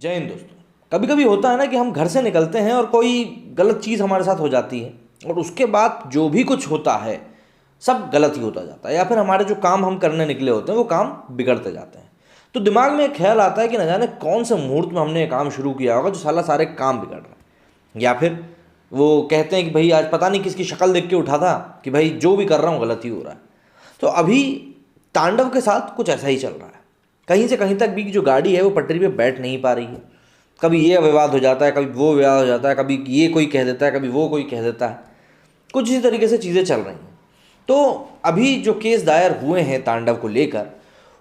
जय हिंद दोस्तों। कभी कभी होता है ना कि हम घर से निकलते हैं और कोई गलत चीज़ हमारे साथ हो जाती है और उसके बाद जो भी कुछ होता है सब गलत ही होता जाता है, या फिर हमारे जो काम हम करने निकले होते हैं वो काम बिगड़ते जाते हैं। तो दिमाग में एक ख्याल आता है कि न जाने कौन से मुहूर्त में हमने ये काम शुरू किया होगा जो साला सारे काम बिगड़ रहे हैं। या फिर वो कहते हैं कि भाई आज पता नहीं किसकी शक्ल देख के उठा था कि भाई जो भी कर रहा हूँ गलत ही हो रहा है। तो अभी तांडव के साथ कुछ ऐसा ही चल रहा है। कहीं से कहीं तक भी जो गाड़ी है वो पटरी पे बैठ नहीं पा रही है। कभी ये विवाद हो जाता है, कभी वो विवाद हो जाता है, कभी ये कोई कह देता है, कभी वो कोई कह देता है। कुछ इसी तरीके से चीज़ें चल रही हैं। तो अभी जो केस दायर हुए हैं तांडव को लेकर,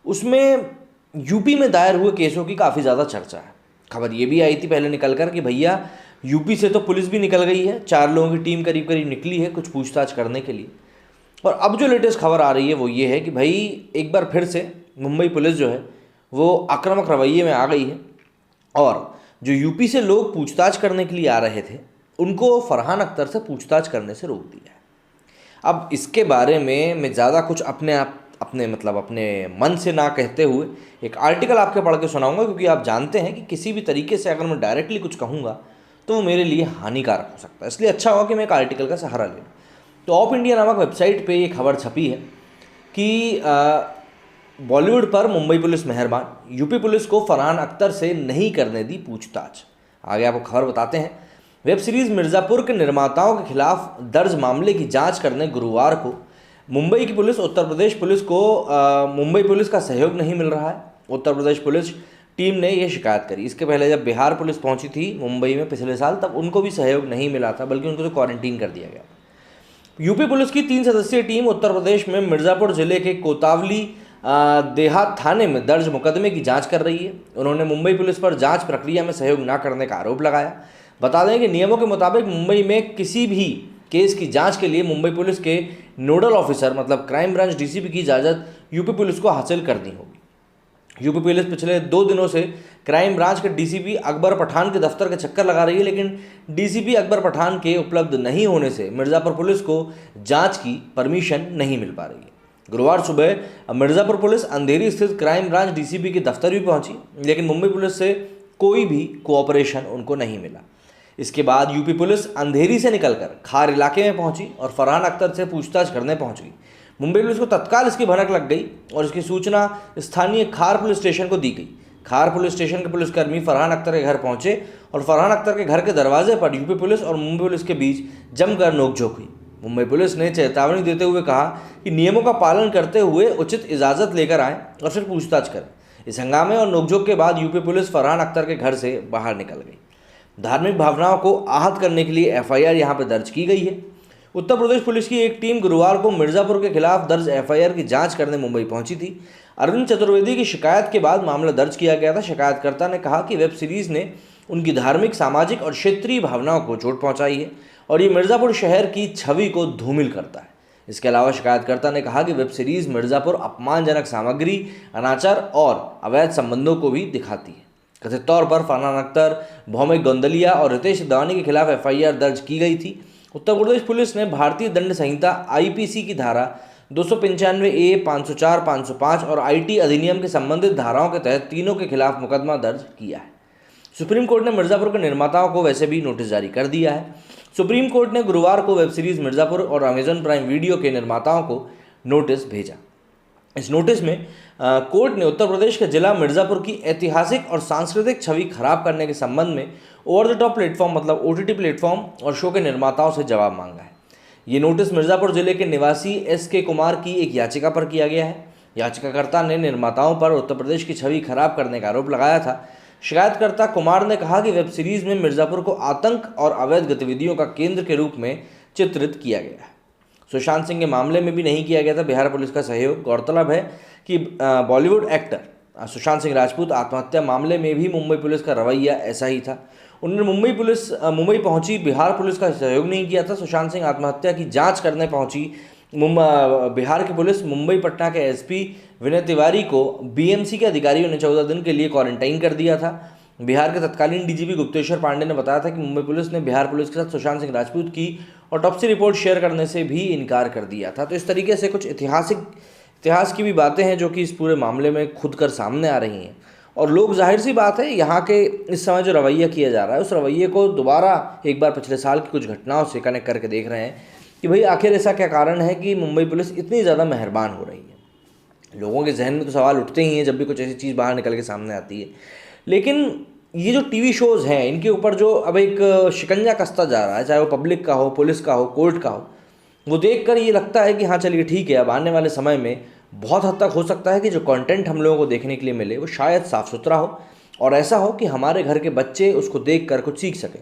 उसमें यूपी में दायर हुए केसों की काफ़ी ज़्यादा चर्चा है। खबर ये भी आई थी पहले निकल कर कि भैया यूपी से तो पुलिस भी निकल गई है, 4 लोगों की टीम करीब करीब निकली है कुछ पूछताछ करने के लिए। और अब जो लेटेस्ट खबर आ रही है वो ये है कि भाई एक बार फिर से मुंबई पुलिस जो है वो आक्रामक रवैये में आ गई है और जो यूपी से लोग पूछताछ करने के लिए आ रहे थे उनको फरहान अख्तर से पूछताछ करने से रोक दिया है। अब इसके बारे में मैं ज़्यादा कुछ अपने मन से ना कहते हुए एक आर्टिकल आपके पढ़ के सुनाऊंगा, क्योंकि आप जानते हैं कि किसी भी तरीके से अगर मैं डायरेक्टली कुछ कहूँगा तो वो मेरे लिए हानिकारक हो सकता है। इसलिए अच्छा होगा कि मैं एक आर्टिकल का सहारा ले लूँ। तो ऑफ इंडिया नामक वेबसाइट पे ये खबर छपी है कि बॉलीवुड पर मुंबई पुलिस मेहरबान, यूपी पुलिस को फरहान अख्तर से नहीं करने दी पूछताछ। आगे आपको खबर बताते हैं। वेब सीरीज मिर्ज़ापुर के निर्माताओं के खिलाफ दर्ज मामले की जांच करने गुरुवार को मुंबई की पुलिस उत्तर प्रदेश पुलिस को मुंबई पुलिस का सहयोग नहीं मिल रहा है। उत्तर प्रदेश पुलिस टीम ने यह शिकायत करी। इसके पहले जब बिहार पुलिस पहुंची थी मुंबई में पिछले साल, तब उनको भी सहयोग नहीं मिला था, बल्कि उनको तो क्वारंटीन कर दिया गया। यूपी पुलिस की 3 सदस्यीय टीम उत्तर प्रदेश में मिर्ज़ापुर जिले के कोतावली देहात थाने में दर्ज मुकदमे की जांच कर रही है। उन्होंने मुंबई पुलिस पर जांच प्रक्रिया में सहयोग न करने का आरोप लगाया। बता दें कि नियमों के मुताबिक मुंबई में किसी भी केस की जांच के लिए मुंबई पुलिस के नोडल ऑफिसर मतलब क्राइम ब्रांच डीसीपी की इजाज़त यूपी पुलिस को हासिल करनी होगी। यूपी पुलिस पिछले 2 दिनों से क्राइम ब्रांच के डीसीपी अकबर पठान के दफ्तर के चक्कर लगा रही है, लेकिन डीसीपी अकबर पठान के उपलब्ध नहीं होने से मिर्ज़ापुर पुलिस को जांच की परमिशन नहीं मिल पा रही है। गुरुवार सुबह मिर्ज़ापुर पुलिस अंधेरी स्थित क्राइम ब्रांच डीसीपी के दफ्तर भी पहुंची, लेकिन मुंबई पुलिस से कोई भी कोऑपरेशन उनको नहीं मिला। इसके बाद यूपी पुलिस अंधेरी से निकलकर खार इलाके में पहुंची और फरहान अख्तर से पूछताछ करने पहुंच गई। मुंबई पुलिस को तत्काल इसकी भनक लग गई और इसकी सूचना स्थानीय खार पुलिस स्टेशन को दी गई। खार पुलिस स्टेशन के पुलिसकर्मी फरहान अख्तर के घर पहुंचे और फरहान अख्तर के घर के दरवाजे पर यूपी पुलिस और मुंबई पुलिस के बीच जमकर नोकझोंक हुई। मुंबई पुलिस ने चेतावनी देते हुए कहा कि नियमों का पालन करते हुए उचित इजाज़त लेकर आएँ और फिर पूछताछ करें। इस हंगामे और नोकझोंक के बाद यूपी पुलिस फरहान अख्तर के घर से बाहर निकल गई। धार्मिक भावनाओं को आहत करने के लिए एफआईआर यहां पर दर्ज की गई है। उत्तर प्रदेश पुलिस की एक टीम गुरुवार को मिर्ज़ापुर के खिलाफ दर्ज एफआईआर की जांच करने मुंबई पहुंची थी। अरविंद चतुर्वेदी की शिकायत के बाद मामला दर्ज किया गया था। शिकायतकर्ता ने कहा कि वेब सीरीज़ ने उनकी धार्मिक, सामाजिक और क्षेत्रीय भावनाओं को चोट पहुंचाई है और ये मिर्ज़ापुर शहर की छवि को धूमिल करता है। इसके अलावा शिकायतकर्ता ने कहा कि वेब सीरीज़ मिर्ज़ापुर अपमानजनक सामग्री, अनाचार और अवैध संबंधों को भी दिखाती है। कथित तौर पर फरहान अख्तर, भौमिक गोंदलिया और रितेश दानी के खिलाफ एफआईआर दर्ज की गई थी। उत्तर प्रदेश पुलिस ने भारतीय दंड संहिता आईपीसी की धारा 295A, 504, 505 और आईटी अधिनियम के संबंधित धाराओं के तहत तीनों के खिलाफ मुकदमा दर्ज किया है। सुप्रीम कोर्ट ने मिर्ज़ापुर के निर्माताओं को वैसे भी नोटिस जारी कर दिया है। सुप्रीम कोर्ट ने गुरुवार को वेब सीरीज़ मिर्ज़ापुर और अमेजन प्राइम वीडियो के निर्माताओं को नोटिस भेजा। इस नोटिस में कोर्ट ने उत्तर प्रदेश के जिला मिर्ज़ापुर की ऐतिहासिक और सांस्कृतिक छवि खराब करने के संबंध में ओवर द टॉप प्लेटफॉर्म मतलब ओटीटी प्लेटफॉर्म और शो के निर्माताओं से जवाब मांगा है। ये नोटिस मिर्ज़ापुर जिले के निवासी एसके कुमार की एक याचिका पर किया गया है। याचिकाकर्ता ने निर्माताओं पर उत्तर प्रदेश की छवि खराब करने का आरोप लगाया था। शिकायतकर्ता कुमार ने कहा कि वेब सीरीज़ में मिर्ज़ापुर को आतंक और अवैध गतिविधियों का केंद्र के रूप में चित्रित किया गया है। सुशांत सिंह के मामले में भी नहीं किया गया था बिहार पुलिस का सहयोग। गौरतलब है कि बॉलीवुड एक्टर सुशांत सिंह राजपूत आत्महत्या मामले में भी मुंबई पुलिस का रवैया ऐसा ही था। उन्होंने मुंबई पहुंची बिहार पुलिस का सहयोग नहीं किया था। सुशांत सिंह आत्महत्या की जांच करने पहुंची बिहार की पुलिस। मुंबई पटना के एसपी विनय तिवारी को बीएमसी के अधिकारियों ने 14 दिन के लिए क्वारंटाइन कर दिया था। बिहार के तत्कालीन डीजीपी गुप्तेश्वर पांडे ने बताया था कि मुंबई पुलिस ने बिहार पुलिस के साथ सुशांत सिंह राजपूत की ऑटोप्सी रिपोर्ट शेयर करने से भी इनकार कर दिया था। तो इस तरीके से कुछ इतिहास की भी बातें हैं जो कि इस पूरे मामले में खुद कर सामने आ रही हैं और लोग, जाहिर सी बात है, यहाँ के इस समय जो रवैया किया जा रहा है उस रवैये को दोबारा एक बार पिछले साल की कुछ घटनाओं से कनेक्ट करके देख रहे हैं कि भाई आखिर ऐसा क्या कारण है कि मुंबई पुलिस इतनी ज़्यादा मेहरबान हो रही है। लोगों के जहन में तो सवाल उठते ही हैं जब भी कुछ ऐसी चीज़ बाहर निकल के सामने आती है। लेकिन ये जो टीवी शोज़ हैं इनके ऊपर जो अब एक शिकंजा कसता जा रहा है, चाहे वो पब्लिक का हो, पुलिस का हो, कोर्ट का हो, वो देखकर ये लगता है कि हाँ चलिए ठीक है, अब आने वाले समय में बहुत हद तक हो सकता है कि जो कंटेंट हम लोगों को देखने के लिए मिले वो शायद साफ़ सुथरा हो और ऐसा हो कि हमारे घर के बच्चे उसको देख कर कुछ सीख सकें।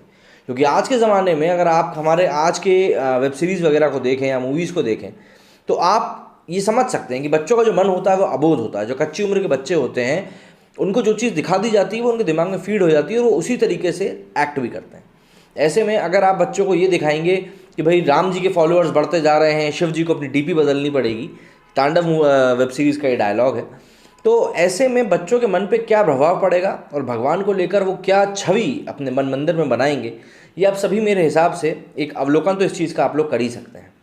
क्योंकि आज के ज़माने में अगर आप हमारे आज के वेब सीरीज़ वगैरह को देखें या मूवीज़ को देखें तो आप ये समझ सकते हैं कि बच्चों का जो मन होता है वो अबोध होता है। जो कच्ची उम्र के बच्चे होते हैं उनको जो चीज़ दिखा दी जाती है वो उनके दिमाग में फीड हो जाती है और वो उसी तरीके से एक्ट भी करते हैं। ऐसे में अगर आप बच्चों को ये दिखाएंगे कि भाई राम जी के फॉलोअर्स बढ़ते जा रहे हैं, शिव जी को अपनी डीपी बदलनी पड़ेगी, तांडव वेब सीरीज़ का ये डायलॉग है, तो ऐसे में बच्चों के मन पे क्या प्रभाव पड़ेगा और भगवान को लेकर वो क्या छवि अपने मन मंदिर में बनाएंगे, ये आप सभी मेरे हिसाब से एक अवलोकन तो इस चीज़ का आप लोग कर ही सकते हैं।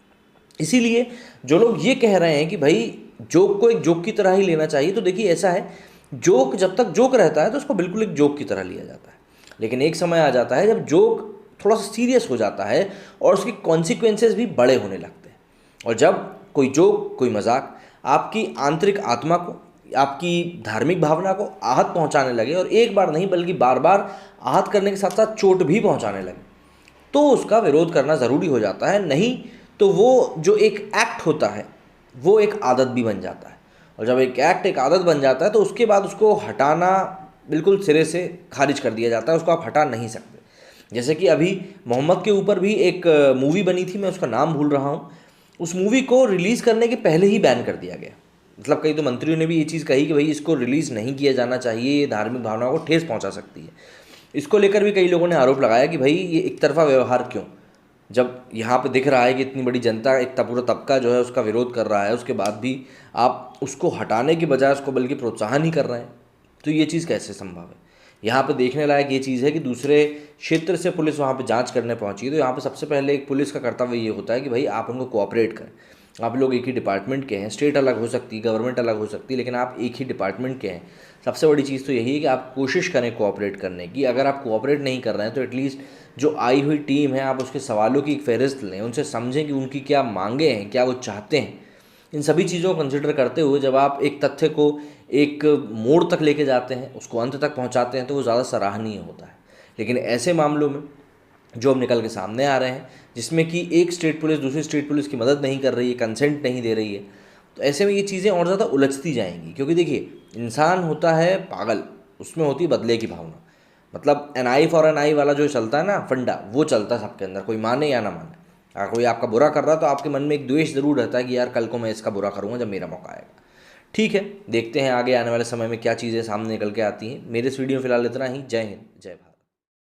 इसीलिए जो लोग ये कह रहे हैं कि भाई जोक को एक जोक की तरह ही लेना चाहिए, तो देखिए ऐसा है, जोक जब तक जोक रहता है तो उसको बिल्कुल एक जोक की तरह लिया जाता है। लेकिन एक समय आ जाता है जब जोक थोड़ा सा सीरियस हो जाता है और उसके कॉन्सिक्वेंसेस भी बड़े होने लगते हैं। और जब कोई जोक, कोई मजाक आपकी आंतरिक आत्मा को, आपकी धार्मिक भावना को आहत पहुंचाने लगे और एक बार नहीं बल्कि बार बार आहत करने के साथ साथ चोट भी पहुंचाने लगे, तो उसका विरोध करना ज़रूरी हो जाता है। नहीं तो वो जो एक एक्ट होता है वो एक आदत भी बन जाता है और जब एक एक्ट एक आदत बन जाता है तो उसके बाद उसको हटाना बिल्कुल सिरे से खारिज कर दिया जाता है, उसको आप हटा नहीं सकते। जैसे कि अभी मोहम्मद के ऊपर भी एक मूवी बनी थी, मैं उसका नाम भूल रहा हूँ, उस मूवी को रिलीज़ करने के पहले ही बैन कर दिया गया। मतलब कई तो मंत्रियों ने भी ये चीज़ कही कि भाई इसको रिलीज़ नहीं किया जाना चाहिए, ये धार्मिक भावनाओं को ठेस पहुँचा सकती है। इसको लेकर भी कई लोगों ने आरोप लगाया कि भाई ये एक तरफा व्यवहार क्यों, जब यहाँ पे दिख रहा है कि इतनी बड़ी जनता, एक पूरा तबका जो है उसका विरोध कर रहा है, उसके बाद भी आप उसको हटाने की बजाय उसको बल्कि प्रोत्साहन ही कर रहे हैं, तो ये चीज़ कैसे संभव है। यहाँ पे देखने लायक ये चीज़ है कि दूसरे क्षेत्र से पुलिस वहाँ पे जांच करने पहुँची, तो यहाँ पे सबसे पहले एक पुलिस का कर्तव्य ये होता है कि भाई आप उनको कोऑपरेट करें। आप लोग एक ही डिपार्टमेंट के हैं, स्टेट अलग हो सकती है, गवर्नमेंट अलग हो सकती है, लेकिन आप एक ही डिपार्टमेंट के हैं। सबसे बड़ी चीज़ तो यही है कि आप कोशिश करें कोऑपरेट करने की। अगर आप कोऑपरेट नहीं कर रहे हैं तो एटलीस्ट जो आई हुई टीम है आप उसके सवालों की एक फहरिस्त लें, उनसे समझें कि उनकी क्या मांगे हैं, क्या वो चाहते हैं। इन सभी चीज़ों को कंसिडर करते हुए जब आप एक तथ्य को एक मोड़ तक लेके जाते हैं, उसको अंत तक पहुंचाते हैं, तो वो ज़्यादा सराहनीय होता है। लेकिन ऐसे मामलों में जो अब निकल के सामने आ रहे हैं, जिसमें कि एक स्टेट पुलिस दूसरी स्टेट पुलिस की मदद नहीं कर रही है, कंसेंट नहीं दे रही है, तो ऐसे में ये चीज़ें और ज़्यादा उलझती जाएंगी। क्योंकि देखिए, इंसान होता है पागल, उसमें होती है बदले की भावना। मतलब एन आई फॉर एन आई वाला जो चलता है ना फंडा, वो चलता है सबके अंदर, कोई माने या ना माने। अगर कोई आपका बुरा कर रहा है तो आपके मन में एक द्वेष ज़रूर रहता है कि यार कल को मैं इसका बुरा करूँगा जब मेरा मौका आएगा। ठीक है, देखते हैं आगे आने वाले समय में क्या चीज़ें सामने निकल के आती हैं। मेरे इस वीडियो में फिलहाल इतना ही। जय हिंद, जय भारत।